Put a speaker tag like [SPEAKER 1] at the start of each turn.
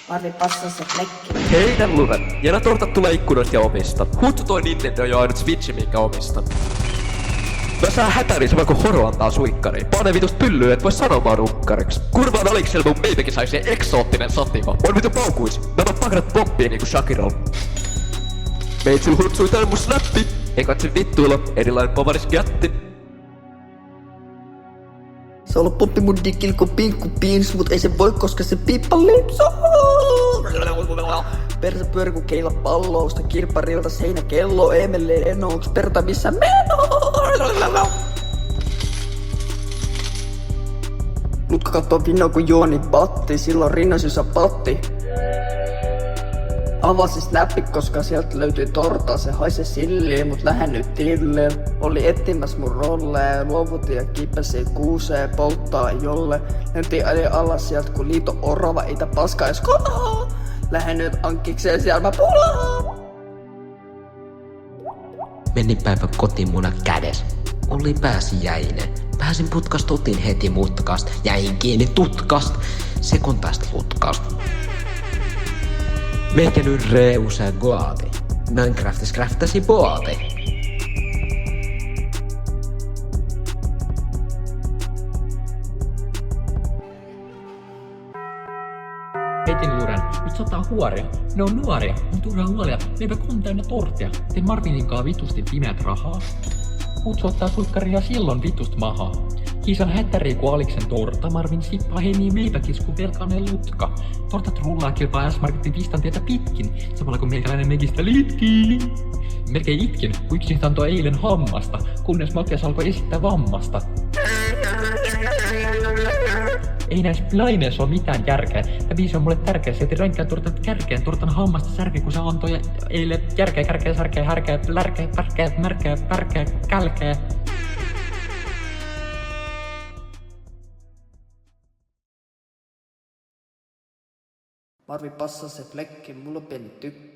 [SPEAKER 1] Marvi passaa se flekki.
[SPEAKER 2] Heidän luvet. Ja tortat tulee ikkunoista ja omista. Hutsu toi Nintendo jo ainut Switchi, minkä omista. Mä sää hätäri sama kun horo antaa suikkari. Pane vitust pyllyä, et voi sanomaan rukkariksi. Kurvaan oliksel mun babykin sai se eksoottinen sativa. On vitu paukuis. Nämä pakarat pomppii niinku Shakirol. Meitsil hutsui tää mun snappi. Ei katsi vittuilla, erilainen povaris jätti.
[SPEAKER 1] Se on poppi mun dikil kun pinkku piins, mut ei se voi koska se piippa lipsuu. Persä pyöri kun keila pallousta, kirpparilta seinä kello, emelleen enouks perta missä meno. Lutka kattoo vinnoa kun juoni patti, silloin rinnasysä patti. Avasi snappi, koska sieltä löytyi torta, se haise silleen, mut lähennyt tilleen. Oli etsimäs mun rolleen, luovutin ja kipäsi kuuseen, polttaa jolle. Lentiin ajan alas sieltä, kun liito orava, itä paskaa jos konaa. Lähennyt ankkikseen, siellä mä pulaan.
[SPEAKER 3] Menin päivä kotiin muna kädes. Oli pääsiäinen. Pääsin putkasta, otin heti mutkasta. Jäin kiinni tutkast. Sekuntaista lutkast. Meikä nyt reusää goati. Minecraftis craftasi boati.
[SPEAKER 4] Heitin luren, nyt sataa huoria. Ne on nuoria, on turhaa huolia. Leivät on täynnä tortia. Tein Marvininkaan vitusti pimeät rahaa. Hutsu ottaa suikkaria silloin vitust mahaa. Kiisan hättärii ku Aliksen torta. Marvin sippaa heimiin meipäkisku velkainen lutka. Tortat rullaa kilpaa S-Marketin pistan tietä pitkin. Samalla kun meikäläinen negistä litkii. Melkein itkin, kun yksin antoi eilen hammasta. Kunnes Matias alkoi esittää vammasta. Ei näis laineissa oo mitään järkeä. Tää biisi on mulle tärkeä. Sieltä ränkkää tortat kärkeen. Tortan hammasta särkeä, kun se antoi eilen järkeä, kärkeä, särkeä, härkeä, lärkeä, pärkeä, märkeä, pärkeä, kälkeä.
[SPEAKER 1] Marvi passaa se flekki, mulla on pieni tykki.